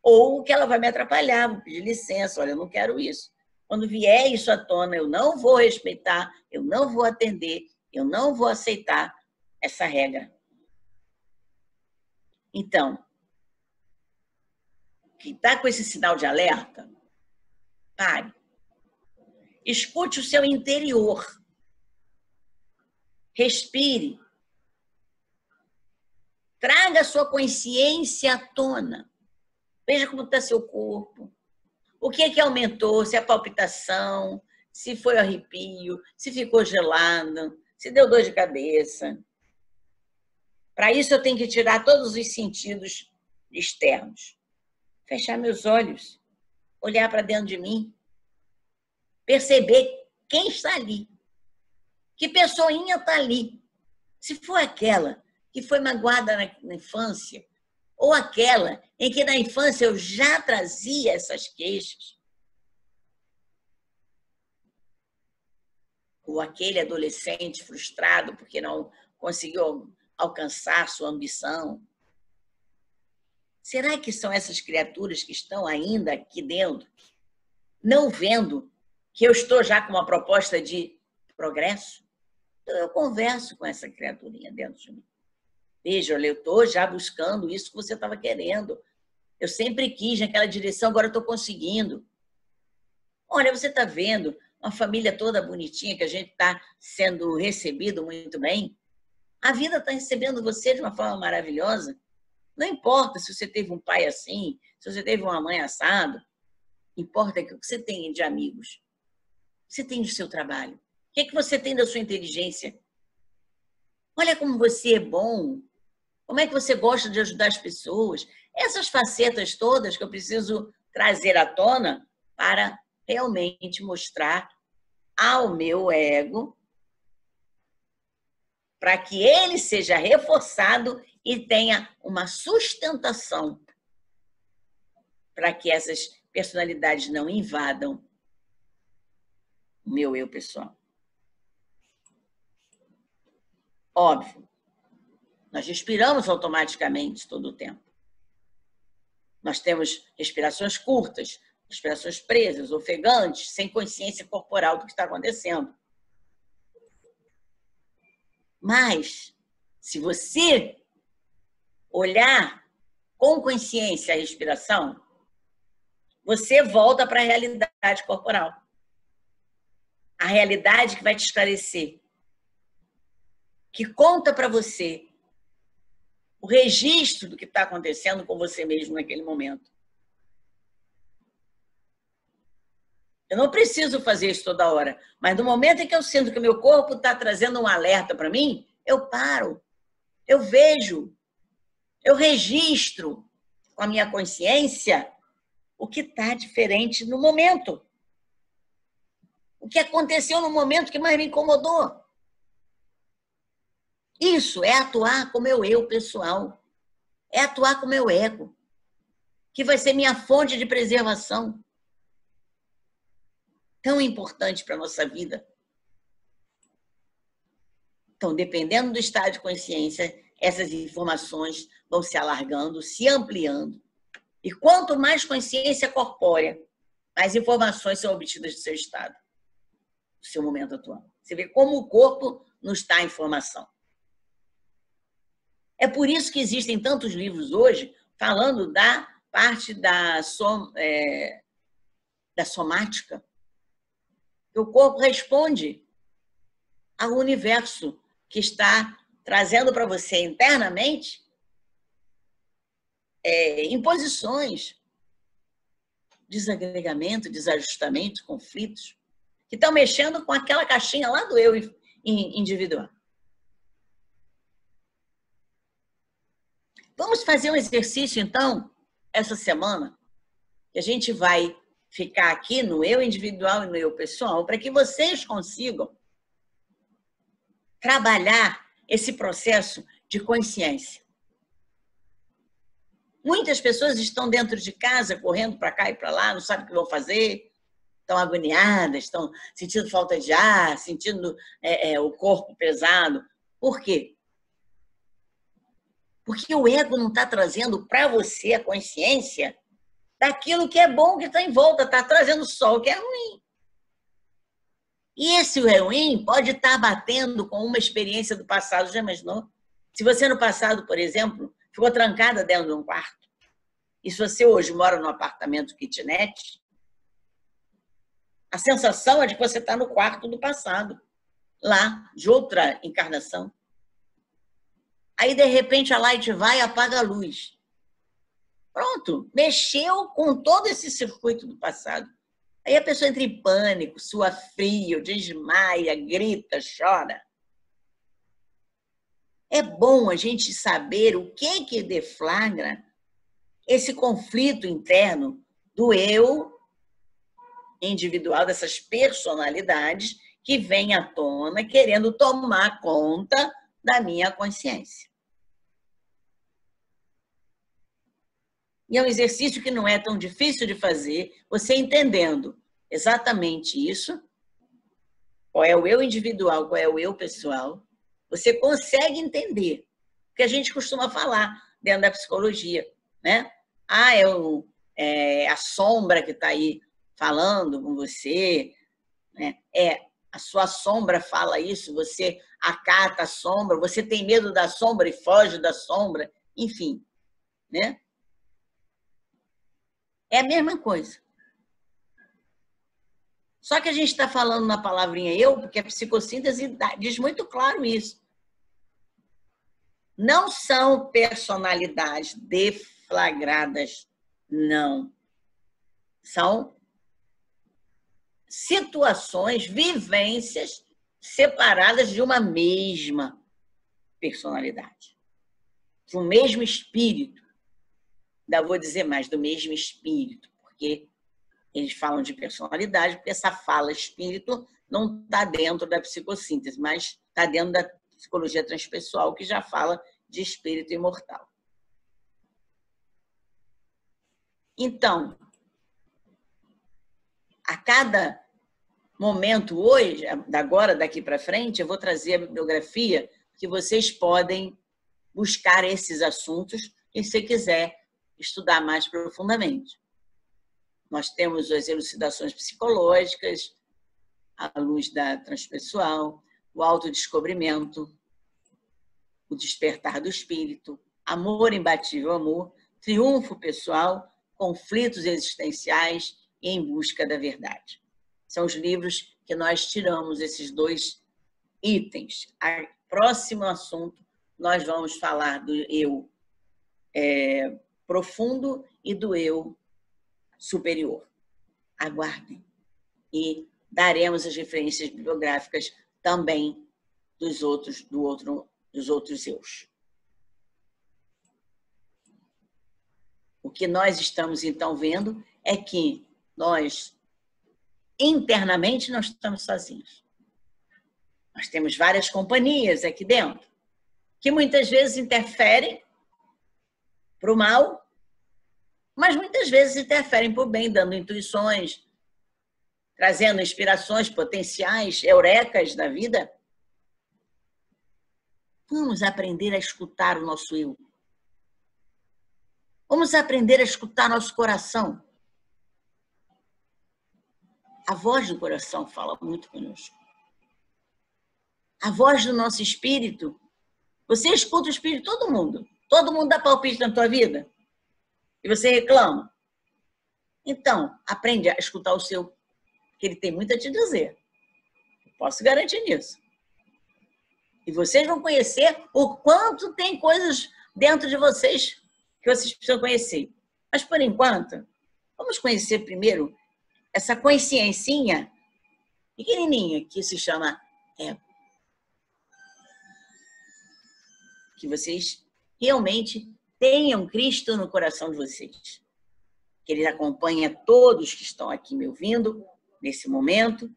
Ou o que ela vai me atrapalhar. Vou pedir licença, olha, eu não quero isso. Quando vier isso à tona, eu não vou respeitar, eu não vou atender, eu não vou aceitar essa regra. Então, quem está com esse sinal de alerta, pare. Escute o seu interior. Respire. Traga a sua consciência à tona. Veja como está seu corpo. O que é que aumentou? Se é palpitação, se foi arrepio, se ficou gelado, se deu dor de cabeça. Para isso, eu tenho que tirar todos os sentidos externos. Fechar meus olhos, olhar para dentro de mim, perceber quem está ali, que pessoinha está ali. Se for aquela que foi magoada na infância, ou aquela em que na infância eu já trazia essas queixas, ou aquele adolescente frustrado porque não conseguiu alcançar sua ambição. Será que são essas criaturas que estão ainda aqui dentro, não vendo que eu estou já com uma proposta de progresso? Então, eu converso com essa criaturinha dentro de mim. Veja, olha, eu estou já buscando isso que você estava querendo. Eu sempre quis naquela direção, agora eu estou conseguindo. Olha, você está vendo uma família toda bonitinha, que a gente está sendo recebido muito bem? A vida está recebendo você de uma forma maravilhosa. Não importa se você teve um pai assim, se você teve uma mãe assado. Importa que o que você tem de amigos. Você tem do seu trabalho. O que é que você tem da sua inteligência? Olha como você é bom. Como é que você gosta de ajudar as pessoas? Essas facetas todas que eu preciso trazer à tona para realmente mostrar ao meu ego, para que ele seja reforçado e tenha uma sustentação, para que essas personalidades não invadam o meu eu pessoal. Óbvio, nós respiramos automaticamente todo o tempo. Nós temos respirações curtas, respirações presas, ofegantes, sem consciência corporal do que está acontecendo. Mas, se você olhar com consciência a respiração, você volta para a realidade corporal. A realidade que vai te esclarecer, que conta para você o registro do que está acontecendo com você mesmo naquele momento. Eu não preciso fazer isso toda hora, mas no momento em que eu sinto que o meu corpo está trazendo um alerta para mim, eu paro, eu vejo, eu registro com a minha consciência o que está diferente no momento. O que aconteceu no momento que mais me incomodou. Isso é atuar com o meu eu pessoal. É atuar com o meu ego, que vai ser minha fonte de preservação. Tão importante para a nossa vida. Então, dependendo do estado de consciência, essas informações vão se alargando, se ampliando. E quanto mais consciência corpórea, mais informações são obtidas do seu estado, do seu momento atual. Você vê como o corpo nos dá informação. É por isso que existem tantos livros hoje falando da parte da somática. O corpo responde ao universo que está trazendo para você internamente imposições, desagregamento, desajustamento, conflitos, que estão mexendo com aquela caixinha lá do eu individual. Vamos fazer um exercício, então, essa semana, que a gente vai ficar aqui no eu individual e no eu pessoal, para que vocês consigam trabalhar esse processo de consciência. Muitas pessoas estão dentro de casa, correndo para cá e para lá, não sabem o que vão fazer, estão agoniadas, estão sentindo falta de ar, sentindo o corpo pesado. Por quê? Porque o ego não está trazendo para você a consciência daquilo que é bom que está em volta, está trazendo só o que é ruim. E esse ruim pode estar batendo com uma experiência do passado, já imaginou? Se você no passado, por exemplo, ficou trancada dentro de um quarto, e se você hoje mora num apartamento kitnet, a sensação é de que você está no quarto do passado, lá, de outra encarnação. Aí, de repente, a light vai e apaga a luz. Pronto, mexeu com todo esse circuito do passado. Aí a pessoa entra em pânico, sua frio, desmaia, grita, chora. É bom a gente saber o que deflagra esse conflito interno do eu individual, dessas personalidades que vêm à tona querendo tomar conta da minha consciência. E é um exercício que não é tão difícil de fazer, você entendendo exatamente isso, qual é o eu individual, qual é o eu pessoal, você consegue entender o que a gente costuma falar dentro da psicologia, né? É a sombra que está aí falando com você, né? A sua sombra fala isso, você acata a sombra, você tem medo da sombra e foge da sombra, enfim, né? É a mesma coisa. Só que a gente está falando na palavrinha eu, porque a psicossíntese diz muito claro isso. Não são personalidades deflagradas, não. São situações, vivências separadas de uma mesma personalidade, de um mesmo espírito. Ainda vou dizer mais, do mesmo espírito, porque eles falam de personalidade, porque essa fala espírito não está dentro da psicossíntese, mas está dentro da psicologia transpessoal, que já fala de espírito imortal. Então, a cada momento hoje, agora, daqui para frente, eu vou trazer a bibliografia que vocês podem buscar esses assuntos, e se quiser estudar mais profundamente. Nós temos as elucidações psicológicas, a luz da transpessoal, o autodescobrimento, o despertar do espírito, amor imbatível amor, triunfo pessoal, conflitos existenciais e em busca da verdade. São os livros que nós tiramos esses dois itens. O próximo assunto, nós vamos falar do eu profundo e do eu superior. Aguardem. E daremos as referências bibliográficas também dos outros eus. O que nós estamos, então, vendo é que nós, internamente, não estamos sozinhos. Nós temos várias companhias aqui dentro, que muitas vezes interferem para o mal, mas muitas vezes interferem para o bem, dando intuições, trazendo inspirações potenciais, eurecas da vida. Vamos aprender a escutar o nosso eu. Vamos aprender a escutar nosso coração. A voz do coração fala muito conosco. A voz do nosso espírito. Você escuta o espírito de todo mundo. Todo mundo dá palpite na tua vida. E você reclama. Então, aprende a escutar o seu, porque ele tem muito a te dizer. Eu posso garantir nisso. E vocês vão conhecer o quanto tem coisas dentro de vocês que vocês precisam conhecer. Mas, por enquanto, vamos conhecer primeiro essa consciencinha pequenininha que se chama ego. Que vocês realmente tenham Cristo no coração de vocês. Que Ele acompanhe a todos que estão aqui me ouvindo nesse momento,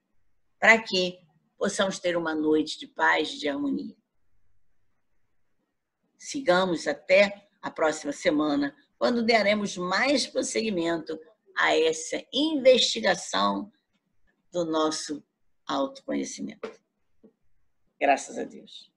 para que possamos ter uma noite de paz e de harmonia. Sigamos até a próxima semana, quando daremos mais prosseguimento a essa investigação do nosso autoconhecimento. Graças a Deus.